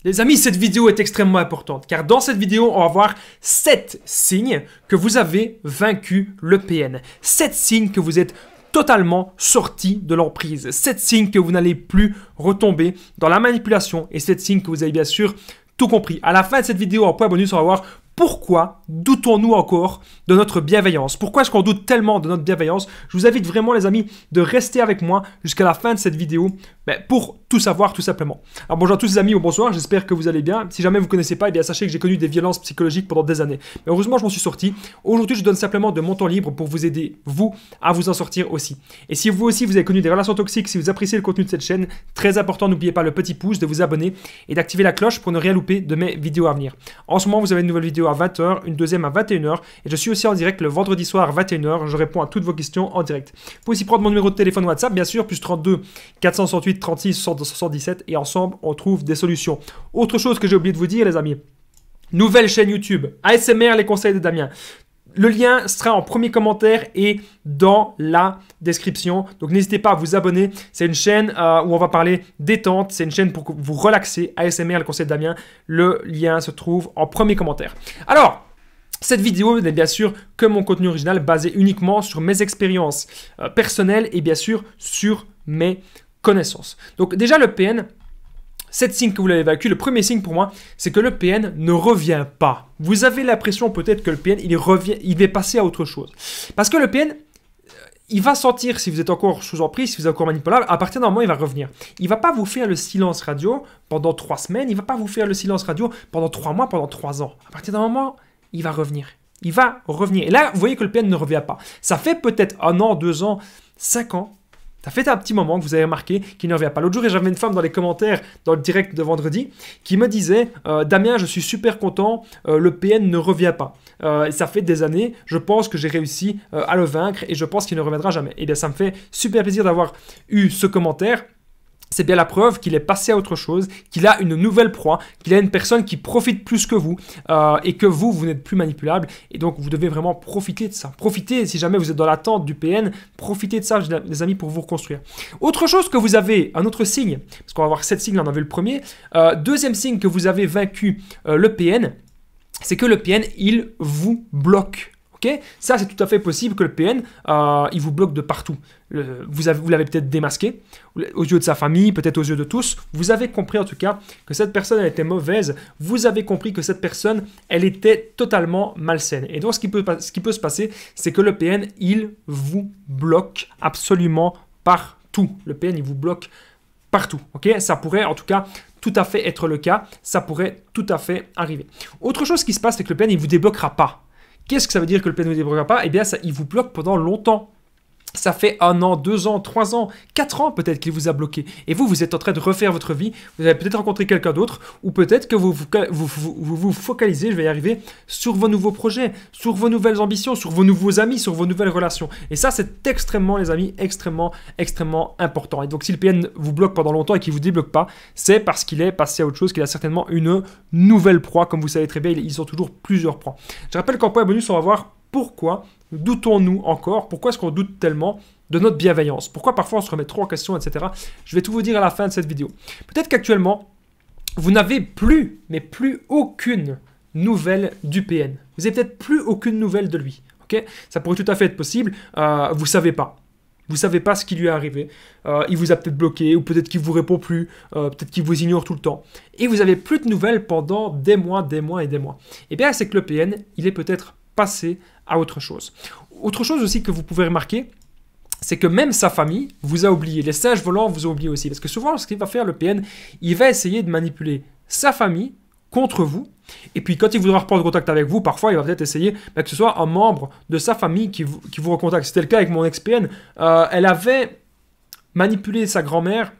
Les amis, cette vidéo est extrêmement importante car dans cette vidéo, on va voir 7 signes que vous avez vaincu le PN. 7 signes que vous êtes totalement sorti de l'emprise. 7 signes que vous n'allez plus retomber dans la manipulation et 7 signes que vous avez bien sûr tout compris. À la fin de cette vidéo, en point bonus, on va voir pourquoi doutons-nous encore de notre bienveillance. Pourquoi est-ce qu'on doute tellement de notre bienveillance? Je vous invite vraiment les amis de rester avec moi jusqu'à la fin de cette vidéo pour tout savoir tout simplement. Alors bonjour à tous les amis ou bonsoir, j'espère que vous allez bien. Si jamais vous ne connaissez pas, eh bien sachez que j'ai connu des violences psychologiques pendant des années. Mais heureusement je m'en suis sorti. Aujourd'hui je donne simplement de mon temps libre pour vous aider, vous, à vous en sortir aussi. Et si vous aussi vous avez connu des relations toxiques, si vous appréciez le contenu de cette chaîne, très important, n'oubliez pas le petit pouce, de vous abonner et d'activer la cloche pour ne rien louper de mes vidéos à venir. En ce moment vous avez une nouvelle vidéo à 20h, une deuxième à 21h et je suis aussi en direct le vendredi soir à 21h. Je réponds à toutes vos questions en direct. Vous pouvez aussi prendre mon numéro de téléphone WhatsApp, bien sûr, plus 32 468 36 77 et ensemble on trouve des solutions. Autre chose que j'ai oublié de vous dire les amis, nouvelle chaîne YouTube, ASMR les conseils de Damien. Le lien sera en premier commentaire et dans la description. Donc n'hésitez pas à vous abonner. C'est une chaîne où on va parler détente. C'est une chaîne pour que vous relaxez. ASMR les conseils de Damien. Le lien se trouve en premier commentaire. Alors, cette vidéo n'est bien sûr que mon contenu original basé uniquement sur mes expériences personnelles et bien sûr sur mes connaissances. Donc déjà le PN, 7 signes que vous l'avez vaincu. Le premier signe pour moi, c'est que le PN ne revient pas. Vous avez l'impression peut-être que le PN, il va passer à autre chose. Parce que le PN, il va sentir si vous êtes encore sous emprise, si vous êtes encore manipulable, à partir d'un moment, il va revenir. Il ne va pas vous faire le silence radio pendant 3 semaines, il ne va pas vous faire le silence radio pendant 3 mois, pendant 3 ans. À partir d'un moment, il va revenir. Il va revenir. Et là, vous voyez que le PN ne revient pas. Ça fait peut-être 1 an, 2 ans, 5 ans. Ça fait un petit moment que vous avez remarqué qu'il ne revient pas. L'autre jour, j'avais une femme dans les commentaires, dans le direct de vendredi, qui me disait Damien, je suis super content, le PN ne revient pas. Et ça fait des années, je pense que j'ai réussi à le vaincre et je pense qu'il ne reviendra jamais. Et bien, ça me fait super plaisir d'avoir eu ce commentaire. C'est bien la preuve qu'il est passé à autre chose, qu'il a une nouvelle proie, qu'il a une personne qui profite plus que vous et que vous n'êtes plus manipulable. Et donc, vous devez vraiment profiter de ça. Profitez, si jamais vous êtes dans l'attente du PN, profitez de ça, les amis, pour vous reconstruire. Autre chose que vous avez, un autre signe, parce qu'on va voir 7 signes, là, on a vu le premier. Deuxième signe que vous avez vaincu le PN, c'est que le PN, il vous bloque. Okay, ça, c'est tout à fait possible que le PN, il vous bloque de partout. Vous l'avez peut-être démasqué, aux yeux de sa famille, peut-être aux yeux de tous. Vous avez compris en tout cas que cette personne, elle était mauvaise. Vous avez compris que cette personne, elle était totalement malsaine. Et donc, ce qui peut se passer, c'est que le PN, il vous bloque absolument partout. Le PN, il vous bloque partout. Ok, ça pourrait en tout cas tout à fait être le cas. Ça pourrait tout à fait arriver. Autre chose qui se passe, c'est que le PN, il ne vous débloquera pas. Qu'est-ce que ça veut dire que le PN ne vous débloquera pas? Eh bien, il vous bloque pendant longtemps. Ça fait 1 an, 2 ans, 3 ans, 4 ans peut-être qu'il vous a bloqué. Et vous êtes en train de refaire votre vie. Vous avez peut-être rencontré quelqu'un d'autre ou peut-être que vous vous focalisez, je vais y arriver, sur vos nouveaux projets, sur vos nouvelles ambitions, sur vos nouveaux amis, sur vos nouvelles relations. Et ça, c'est extrêmement, les amis, extrêmement important. Et donc, si le PN vous bloque pendant longtemps et qu'il ne vous débloque pas, c'est parce qu'il est passé à autre chose, qu'il a certainement une nouvelle proie. Comme vous savez très bien, ils ont toujours plusieurs proies. Je rappelle qu'en point bonus, on va voir pourquoi doutons-nous encore, pourquoi est-ce qu'on doute tellement de notre bienveillance, pourquoi parfois on se remet trop en question, etc. Je vais tout vous dire à la fin de cette vidéo. Peut-être qu'actuellement, vous n'avez plus, mais plus aucune nouvelle du PN. Vous n'avez peut-être plus aucune nouvelle de lui. Okay, ça pourrait tout à fait être possible, vous ne savez pas. Vous ne savez pas ce qui lui est arrivé. Il vous a peut-être bloqué, ou peut-être qu'il ne vous répond plus, peut-être qu'il vous ignore tout le temps. Et vous n'avez plus de nouvelles pendant des mois et des mois. Eh bien, c'est que le PN, il est peut-être passé à autre chose. Autre chose aussi que vous pouvez remarquer, c'est que même sa famille vous a oublié. Les singes volants vous ont oublié aussi. Parce que souvent, ce qu'il va faire le PN, il va essayer de manipuler sa famille contre vous. Et puis quand il voudra reprendre contact avec vous, parfois il va peut-être essayer que ce soit un membre de sa famille qui vous recontacte. C'était le cas avec mon ex-PN. Elle avait manipulé sa grand-mère,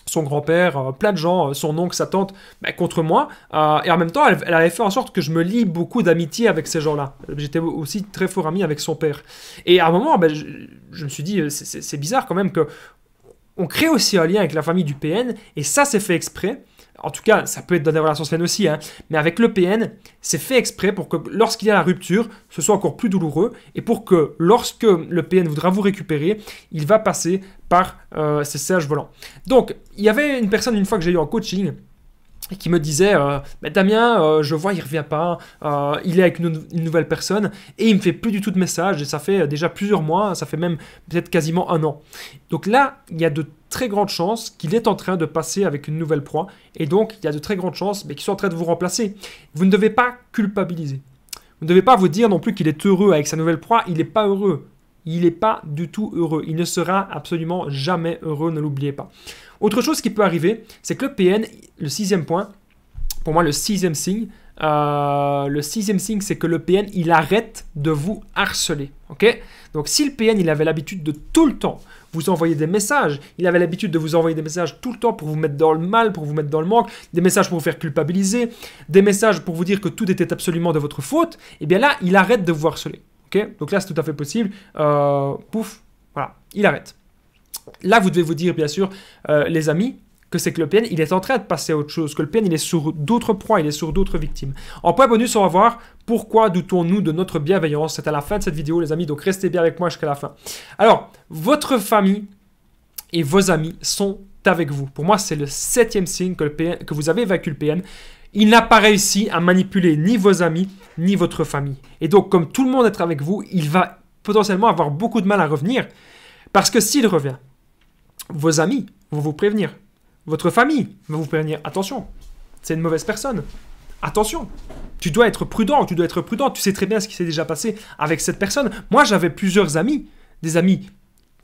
son grand-père, plein de gens, son oncle, sa tante, contre moi. Et en même temps, elle avait fait en sorte que je me lie beaucoup d'amitié avec ces gens-là. J'étais aussi très fort ami avec son père. Et à un moment, je me suis dit, c'est bizarre quand même qu'on crée aussi un lien avec la famille du PN, et ça, c'est fait exprès. En tout cas, ça peut être dans des relations saines aussi, hein, mais avec le PN, c'est fait exprès pour que lorsqu'il y a la rupture, ce soit encore plus douloureux et pour que lorsque le PN voudra vous récupérer, il va passer par ces singes volants. Donc, il y avait une personne une fois que j'ai eu en coaching et qui me disait bah, Damien, je vois, il revient pas, il est avec une nouvelle personne et il me fait plus du tout de messages et ça fait déjà plusieurs mois, ça fait même peut-être quasiment un an. Donc là, il y a de très grandes chances qu'il est en train de passer avec une nouvelle proie et donc il y a de très grandes chances qu'il soit en train de vous remplacer. Vous ne devez pas culpabiliser. Vous ne devez pas vous dire non plus qu'il est heureux avec sa nouvelle proie, il n'est pas heureux. Il n'est pas du tout heureux. Il ne sera absolument jamais heureux, ne l'oubliez pas. Autre chose qui peut arriver, c'est que le PN, le sixième point, pour moi le sixième signe, c'est que le PN, il arrête de vous harceler. Okay, donc si le PN, il avait l'habitude de tout le temps vous envoyer des messages, il avait l'habitude de vous envoyer des messages tout le temps pour vous mettre dans le mal, pour vous mettre dans le manque, des messages pour vous faire culpabiliser, des messages pour vous dire que tout était absolument de votre faute, et bien là, il arrête de vous harceler. Okay, donc là, c'est tout à fait possible. Pouf, voilà, il arrête. Là, vous devez vous dire, bien sûr, les amis, que c'est que le PN, il est en train de passer à autre chose, que le PN, il est sur d'autres proies, il est sur d'autres victimes. En point bonus, on va voir pourquoi doutons-nous de notre bienveillance. C'est à la fin de cette vidéo, les amis, donc restez bien avec moi jusqu'à la fin. Alors, votre famille et vos amis sont avec vous. Pour moi, c'est le septième signe que vous avez vaincu le PN. Il n'a pas réussi à manipuler ni vos amis, ni votre famille. Et donc, comme tout le monde est avec vous, il va potentiellement avoir beaucoup de mal à revenir. Parce que s'il revient, vos amis vont vous prévenir. Votre famille va vous prévenir. Attention, c'est une mauvaise personne. Attention, tu dois être prudent, tu dois être prudent. Tu sais très bien ce qui s'est déjà passé avec cette personne. Moi, j'avais plusieurs amis, des amis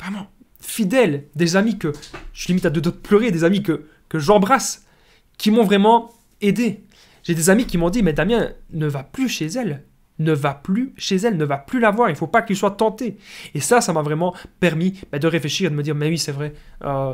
vraiment fidèles, des amis que je suis limite à deux doigts de pleurer, des amis que j'embrasse, qui m'ont vraiment aidé. J'ai des amis qui m'ont dit, mais Damien, ne va plus chez elle. Ne va plus chez elle, ne va plus la voir, il ne faut pas qu'il soit tenté. Et ça m'a vraiment permis de réfléchir et de me dire, mais oui, c'est vrai,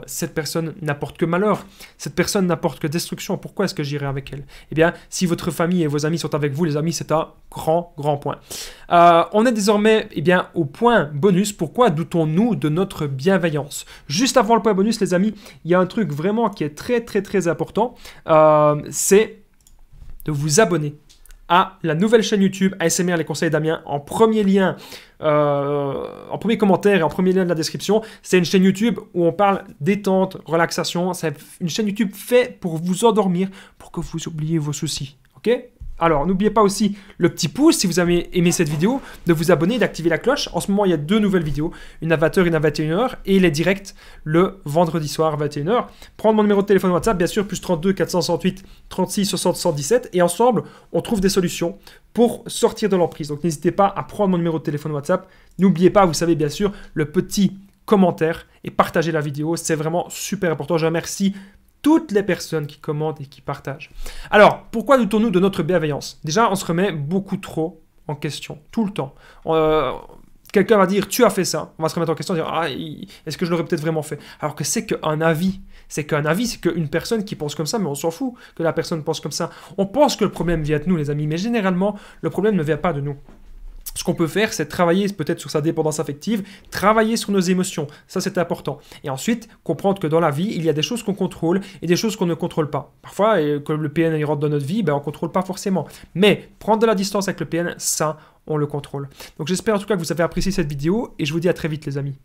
cette personne n'apporte que malheur, cette personne n'apporte que destruction, pourquoi est-ce que j'irai avec elle? Eh bien, si votre famille et vos amis sont avec vous, les amis, c'est un grand, grand point. On est désormais au point bonus, pourquoi doutons-nous de notre bienveillance? Juste avant le point bonus, les amis, il y a un truc vraiment qui est très, très, très important, c'est de vous abonner à la nouvelle chaîne YouTube ASMR Les Conseils Damien en premier lien, en premier commentaire et en premier lien de la description. C'est une chaîne YouTube où on parle détente, relaxation. C'est une chaîne YouTube faite pour vous endormir, pour que vous oubliez vos soucis. Ok ? Alors, n'oubliez pas aussi le petit pouce si vous avez aimé cette vidéo, de vous abonner et d'activer la cloche. En ce moment, il y a 2 nouvelles vidéos, une à 20h, une à 21h, et il est direct le vendredi soir à 21h. Prendre mon numéro de téléphone WhatsApp, bien sûr, plus 32 468 36 60 117, et ensemble, on trouve des solutions pour sortir de l'emprise. Donc, n'hésitez pas à prendre mon numéro de téléphone WhatsApp. N'oubliez pas, vous savez, bien sûr, le petit commentaire et partager la vidéo. C'est vraiment super important. Je remercie toutes les personnes qui commentent et qui partagent. Alors, pourquoi doutons-nous de notre bienveillance? Déjà, on se remet beaucoup trop en question, tout le temps. Quelqu'un va dire, tu as fait ça. On va se remettre en question et dire, ah, est-ce que je l'aurais peut-être vraiment fait? Alors que c'est qu'un avis. C'est qu'une personne qui pense comme ça, mais on s'en fout que la personne pense comme ça. On pense que le problème vient de nous, les amis, mais généralement, le problème ne vient pas de nous. Ce qu'on peut faire, c'est travailler peut-être sur sa dépendance affective, travailler sur nos émotions. Ça, c'est important. Et ensuite, comprendre que dans la vie, il y a des choses qu'on contrôle et des choses qu'on ne contrôle pas. Parfois, comme le PN rentre dans notre vie, on ne contrôle pas forcément. Mais prendre de la distance avec le PN, ça, on le contrôle. Donc, j'espère en tout cas que vous avez apprécié cette vidéo et je vous dis à très vite, les amis.